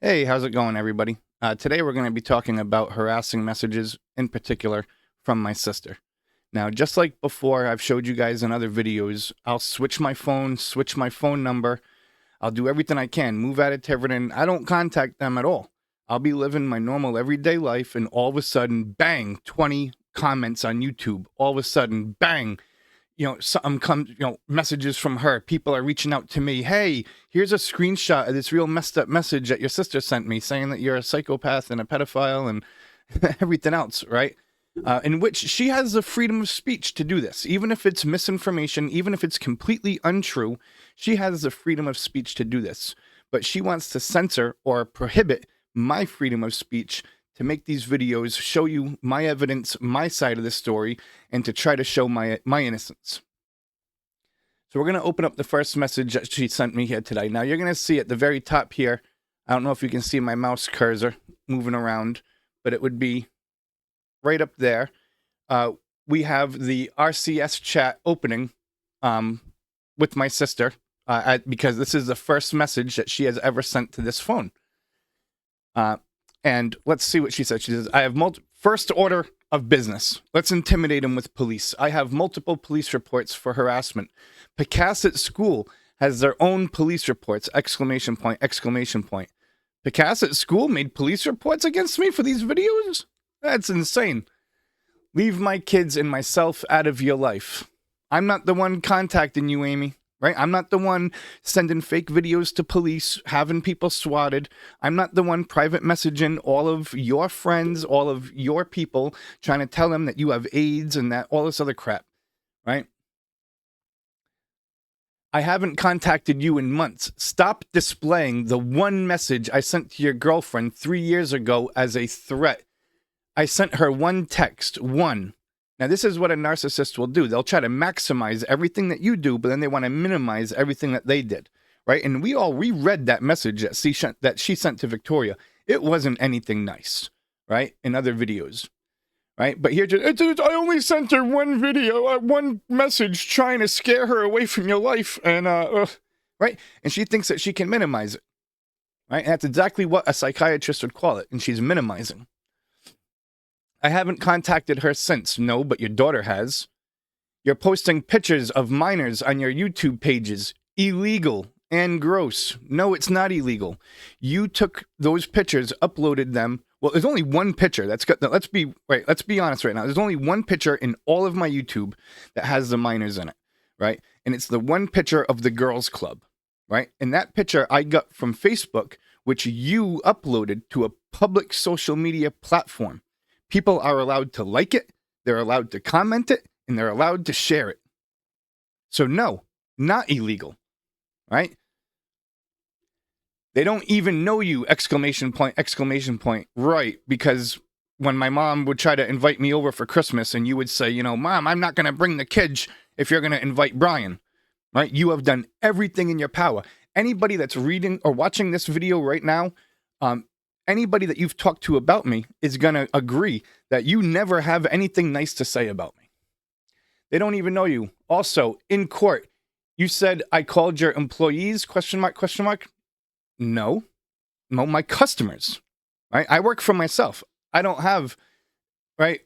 Hey, how's it going, everybody? Today we're going to be talking about harassing messages, in particular from my sister. Now, just like before, I've showed you guys in other videos, I'll switch my phone number. I'll do everything I can, move out of Tiverton. I don't contact them at all. I'll be living my normal everyday life, and all of a sudden, bang, 20 comments on YouTube. All of a sudden, bang, something comes, messages from her. People are reaching out to me. Hey, here's a screenshot of this real messed up message that your sister sent me saying that you're a psychopath and a pedophile and everything else, right? In which she has the freedom of speech to do this. Even if it's misinformation, even if it's completely untrue, she has the freedom of speech to do this. But she wants to censor or prohibit my freedom of speech to make these videos, show you my evidence, my side of the story, and to try to show my innocence. So we're going to open up the first message that she sent me here today. Now you're going to see at the very top here, I don't know if you can see my mouse cursor moving around, but it would be right up there. We have the RCS chat opening with my sister because this is the first message that she has ever sent to this phone. And let's see what she said. She says, I have first order of business. Let's intimidate him with police. I have multiple police reports for harassment. Picasset School has their own police reports, exclamation point, exclamation point. Picasset School made police reports against me for these videos? That's insane. Leave my kids and myself out of your life. I'm not the one contacting you, Amy. Right? I'm not the one sending fake videos to police, having people swatted. I'm not the one private messaging all of your friends, all of your people, trying to tell them that you have AIDS and that all this other crap. Right? I haven't contacted you in months. Stop displaying the one message I sent to your girlfriend 3 years ago as a threat. I sent her one text, one. Now, this is what a narcissist will do. They'll try to maximize everything that you do, but then they want to minimize everything that they did, right? And we all reread that message that she sent to Victoria. It wasn't anything nice, right? In other videos, right? But here, I only sent her one video, one message trying to scare her away from your life, and, right? And she thinks that she can minimize it, right? And that's exactly what a psychiatrist would call it, and she's minimizing. I haven't contacted her since. No, but your daughter has. You're posting pictures of minors on your YouTube pages. Illegal and gross. No, it's not illegal. You took those pictures, uploaded them. Well, there's only one picture. Let's be honest right now. There's only one picture in all of my YouTube that has the minors in it, right? And it's the one picture of the girls' club, right? And that picture I got from Facebook, which you uploaded to a public social media platform. People are allowed to like it, they're allowed to comment it, and they're allowed to share it. So no, not illegal, right? They don't even know you, exclamation point, right? Because when my mom would try to invite me over for Christmas and you would say, Mom, I'm not going to bring the kids if you're going to invite Brian, right? You have done everything in your power. Anybody that's reading or watching this video right now, anybody that you've talked to about me is going to agree that you never have anything nice to say about me. They don't even know you. Also, in court, you said I called your employees, question mark. No, my customers, right? I work for myself. I don't have, right?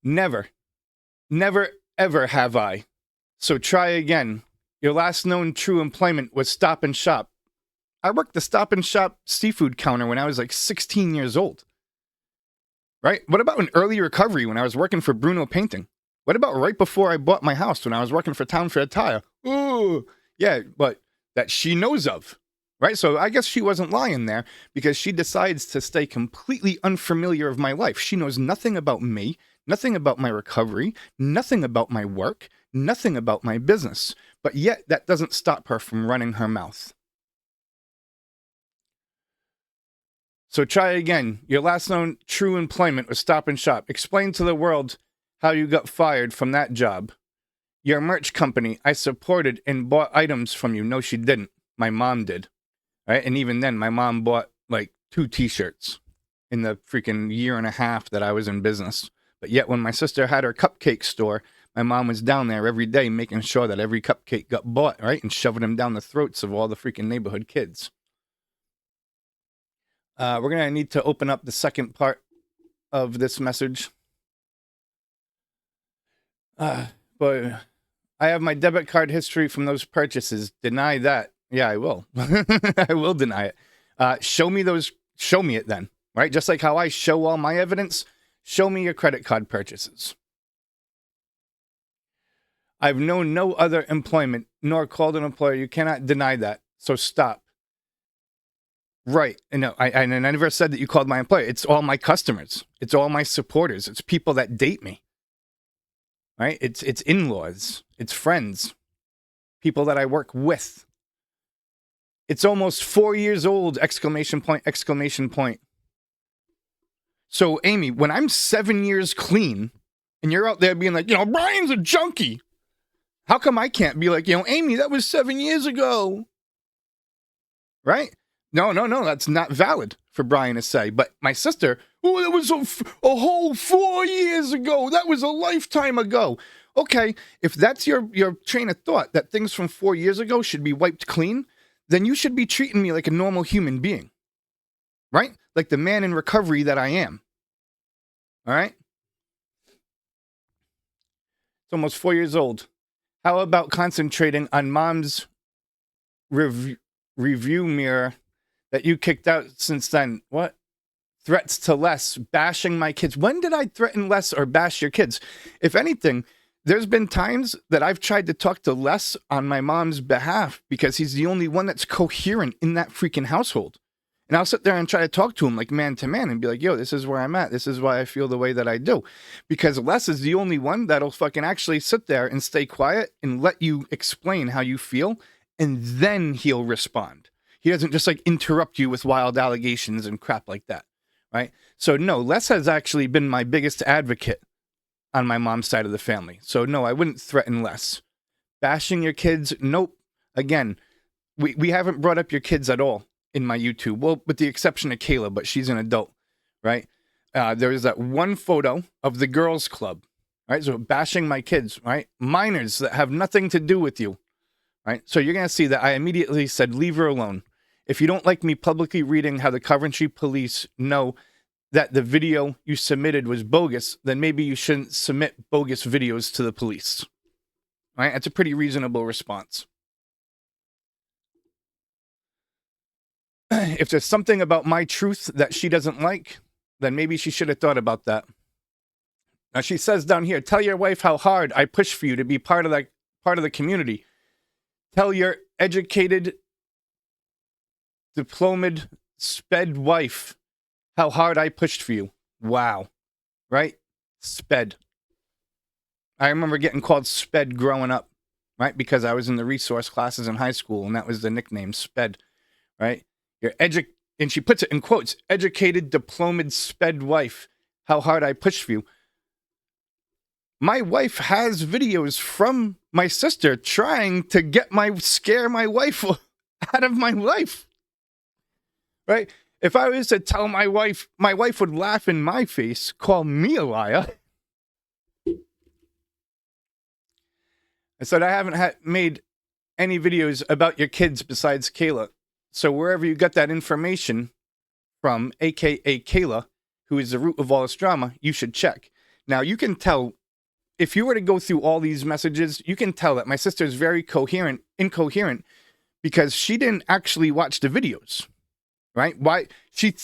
Never, ever have I. So try again. Your last known true employment was Stop and Shop. I worked the Stop and Shop seafood counter when I was like 16 years old. Right? What about an early recovery when I was working for Bruno Painting? What about right before I bought my house when I was working for Town Fair Tire? Ooh, yeah, but that she knows of, right? So I guess she wasn't lying there because she decides to stay completely unfamiliar of my life. She knows nothing about me, nothing about my recovery, nothing about my work, nothing about my business. But yet that doesn't stop her from running her mouth. So try again. Your last known true employment was Stop and Shop. Explain to the world how you got fired from that job. Your merch company, I supported and bought items from you. No, she didn't. My mom did. Right? And even then, my mom bought like 2 t-shirts in the freaking year and a half that I was in business. But yet when my sister had her cupcake store, my mom was down there every day making sure that every cupcake got bought, right? And shoving them down the throats of all the freaking neighborhood kids. We're going to need to open up the second part of this message. But I have my debit card history from those purchases. Deny that. Yeah, I will. I will deny it. Show me it then, right? Just like how I show all my evidence, show me your credit card purchases. I've known no other employment, nor called an employer. You cannot deny that. So stop. Right. No, I never said that you called my employer. It's all my customers. It's all my supporters. It's people that date me. Right? It's in-laws. It's friends. People that I work with. It's almost 4 years old, exclamation point, exclamation point. So, Amy, when I'm 7 years clean, and you're out there being like, Brian's a junkie. How come I can't be like, Amy, that was 7 years ago? Right? No, that's not valid for Brian to say. But my sister, that was a whole 4 years ago. That was a lifetime ago. Okay, if that's your train of thought, that things from 4 years ago should be wiped clean, then you should be treating me like a normal human being. Right? Like the man in recovery that I am. All right? It's almost 4 years old. How about concentrating on mom's review mirror that you kicked out since then? What? Threats to Les, bashing my kids. When did I threaten Les or bash your kids? If anything, there's been times that I've tried to talk to Les on my mom's behalf because he's the only one that's coherent in that freaking household. And I'll sit there and try to talk to him like man to man and be like, this is where I'm at. This is why I feel the way that I do. Because Les is the only one that'll fucking actually sit there and stay quiet and let you explain how you feel. And then he'll respond. He doesn't just like interrupt you with wild allegations and crap like that. Right? So no, Les has actually been my biggest advocate on my mom's side of the family. So no, I wouldn't threaten Les. Bashing your kids? Nope. Again, we haven't brought up your kids at all in my YouTube. Well, with the exception of Kayla, but she's an adult, right? There is that one photo of the girls' club, right? So bashing my kids, right? Minors that have nothing to do with you, right? So you're going to see that I immediately said, leave her alone. If you don't like me publicly reading how the Coventry police know that the video you submitted was bogus, then maybe you shouldn't submit bogus videos to the police, right? That's a pretty reasonable response. If there's something about my truth that she doesn't like, then maybe she should have thought about that. Now she says down here, tell your wife how hard I push for you to be part of the community. Tell your educated, diplomaed, sped wife how hard I pushed for you. Wow. Right? Sped. I remember getting called sped growing up, right? Because I was in the resource classes in high school, and that was the nickname, sped, right? And she puts it in quotes, educated, diplomaed, sped wife, how hard I pushed for you. My wife has videos from my sister trying to scare my wife out of my life. Right? If I was to tell my wife would laugh in my face, call me a liar. I said, I haven't made any videos about your kids besides Kayla. So wherever you got that information from, a.k.a. Kayla, who is the root of all this drama, you should check. Now, you can tell, if you were to go through all these messages, you can tell that my sister is very incoherent, because she didn't actually watch the videos, right? Why? She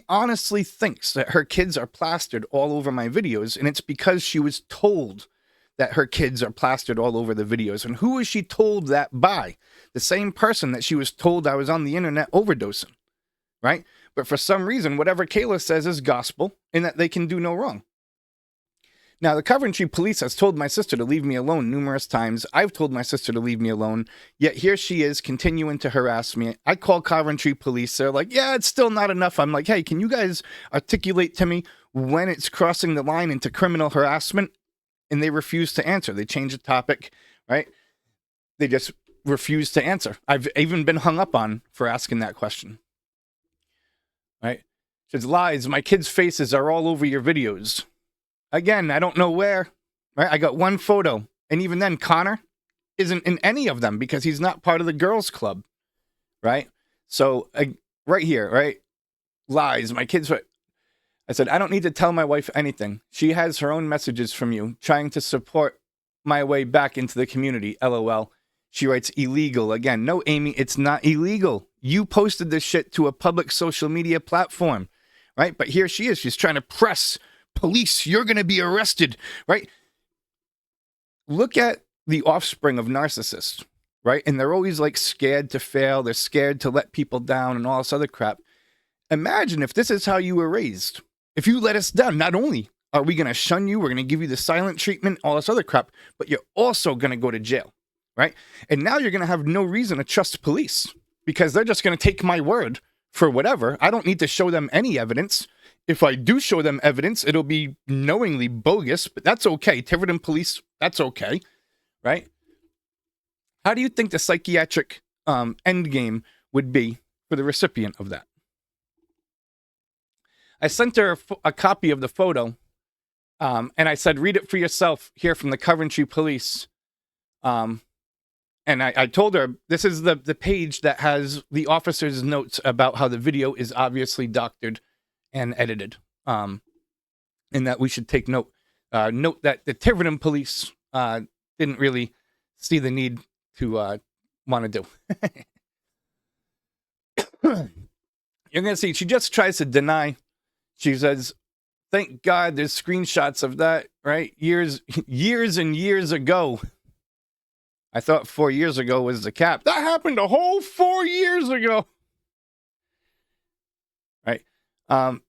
honestly thinks that her kids are plastered all over my videos, and it's because she was told that her kids are plastered all over the videos. And who was she told that by? The same person that she was told I was on the internet overdosing, right? But for some reason, whatever Kayla says is gospel, and that they can do no wrong. Now, the Coventry police has told my sister to leave me alone numerous times. I've told my sister to leave me alone, yet here she is continuing to harass me. I call Coventry police. They're like, yeah, it's still not enough. I'm like, hey, can you guys articulate to me when it's crossing the line into criminal harassment? And they refuse to answer. They change the topic, right? They just refuse to answer. I've even been hung up on for asking that question, right? She says, lies, my kids' faces are all over your videos. Again, I don't know where, right? I got one photo. And even then, Connor isn't in any of them because he's not part of the girls' club, right? So right here, right? lies. My kids were. I said, I don't need to tell my wife anything. She has her own messages from you trying to support my way back into the community. LOL. She writes, illegal. Again, no, Amy, it's not illegal. You posted this shit to a public social media platform, right? But here she is. She's trying to press police. You're going to be arrested, right? Look at the offspring of narcissists, right? And they're always like scared to fail. They're scared to let people down and all this other crap. Imagine if this is how you were raised. If you let us down, not only are we going to shun you, we're going to give you the silent treatment, all this other crap, but you're also going to go to jail, right? And now you're going to have no reason to trust police because they're just going to take my word for whatever. I don't need to show them any evidence. If I do show them evidence, it'll be knowingly bogus, but that's okay. Tiverton police, that's okay, right? How do you think the psychiatric end game would be for the recipient of that? I sent her a copy of the photo, and I said, read it for yourself here from the Coventry Police. And I told her, this is the page that has the officer's notes about how the video is obviously doctored and edited, and that we should take note. Note that the Tiverton Police didn't really see the need to want to do. You're going to see, she just tries to deny. She says, thank God there's screenshots of that, right? Years and years ago. I thought 4 years ago was the cap. That happened a whole 4 years ago. Right?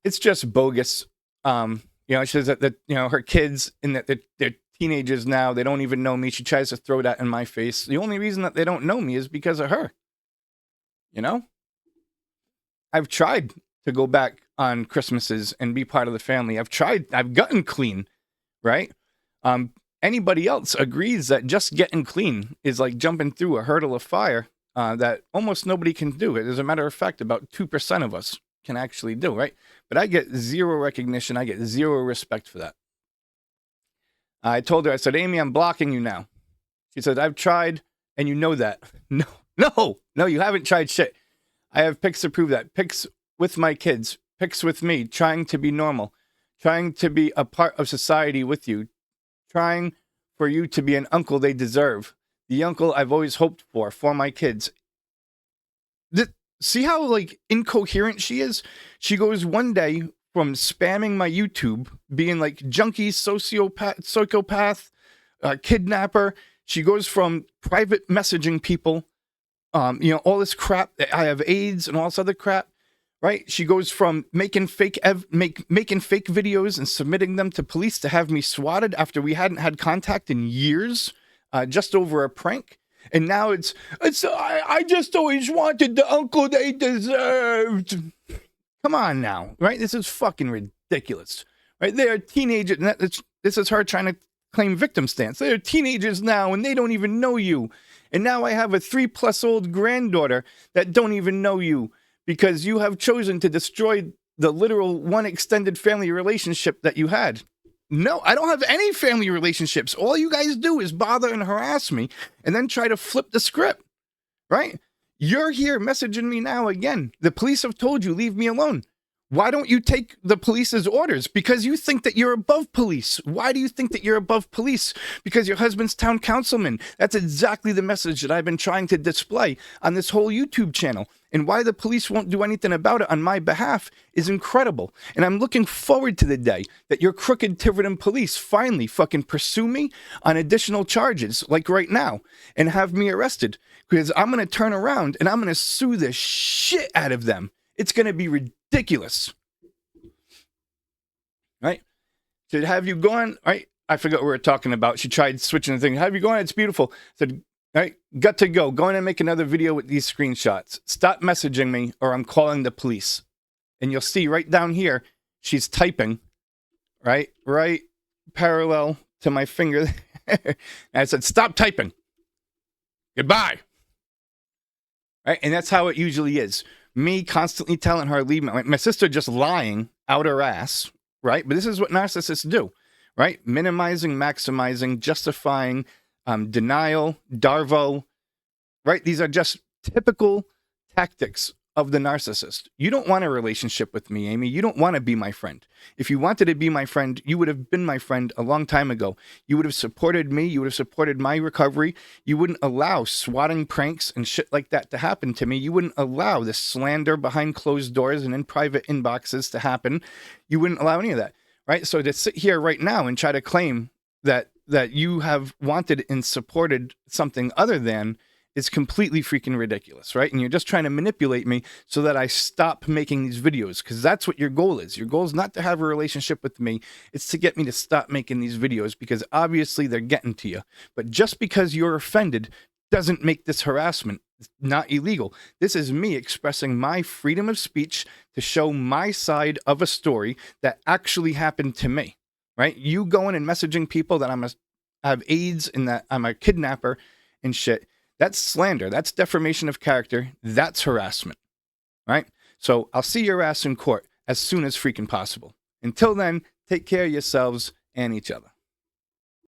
It's just bogus. She says that her kids and that they're teenagers now. They don't even know me. She tries to throw that in my face. The only reason that they don't know me is because of her. I've tried to go back on Christmases and be part of the family. I've gotten clean, right? Anybody else agrees that just getting clean is like jumping through a hurdle of fire that almost nobody can do. As a matter of fact, about 2% of us can actually do, right? But I get zero recognition. I get zero respect for that. I told her, I said, Amy, I'm blocking you now. She said, I've tried, and you know that. No, you haven't tried shit. I have pics to prove that. Pics with my kids. Pics with me, trying to be normal, trying to be a part of society with you, trying for you to be an uncle they deserve, the uncle I've always hoped for my kids. See how like incoherent she is? She goes one day from spamming my YouTube, being like junkie, psychopath, kidnapper. She goes from private messaging people, all this crap. I have AIDS and all this other crap. Right? She goes from making fake videos and submitting them to police to have me swatted after we hadn't had contact in years, just over a prank. And now I just always wanted the uncle they deserved. Come on now, right? This is fucking ridiculous, right? They are teenagers. And this is her trying to claim victim stance. They are teenagers now, and they don't even know you. And now I have a 3+ granddaughter that don't even know you. Because you have chosen to destroy the literal one extended family relationship that you had. No, I don't have any family relationships. All you guys do is bother and harass me and then try to flip the script, right? You're here messaging me now again. The police have told you, leave me alone. Why don't you take the police's orders? Because you think that you're above police. Why do you think that you're above police? Because your husband's town councilman. That's exactly the message that I've been trying to display on this whole YouTube channel. And why the police won't do anything about it on my behalf is incredible. And I'm looking forward to the day that your crooked Tiverton police finally fucking pursue me on additional charges, like right now, and have me arrested. Because I'm going to turn around and I'm going to sue the shit out of them. It's going to be ridiculous. Right? Said, have you gone? Right? I forgot what we were talking about. She tried switching the thing. Have you gone? It's beautiful. Said, all right, got to go. Go in and make another video with these screenshots. Stop messaging me or I'm calling the police. And you'll see right down here, she's typing, right parallel to my finger. And I said, stop typing. Goodbye. Right? And that's how it usually is. Me constantly telling her, leave me. My sister just lying out her ass, right? But this is what narcissists do, right? Minimizing, maximizing, justifying, denial, Darvo, right? These are just typical tactics of the narcissist. You don't want a relationship with me, Amy. You don't want to be my friend. If you wanted to be my friend, you would have been my friend a long time ago. You would have supported me. You would have supported my recovery. You wouldn't allow swatting pranks and shit like that to happen to me. You wouldn't allow this slander behind closed doors and in private inboxes to happen. You wouldn't allow any of that, right? So to sit here right now and try to claim that you have wanted and supported something other than is completely freaking ridiculous, right? And you're just trying to manipulate me so that I stop making these videos, because that's what your goal is. Your goal is not to have a relationship with me. It's to get me to stop making these videos, because obviously they're getting to you. But just because you're offended doesn't make this harassment not illegal. This is me expressing my freedom of speech to show my side of a story that actually happened to me, right? You going and messaging people that I have AIDS and that I'm a kidnapper and shit. That's slander. That's defamation of character. That's harassment, right? So I'll see your ass in court as soon as freaking possible. Until then, take care of yourselves and each other.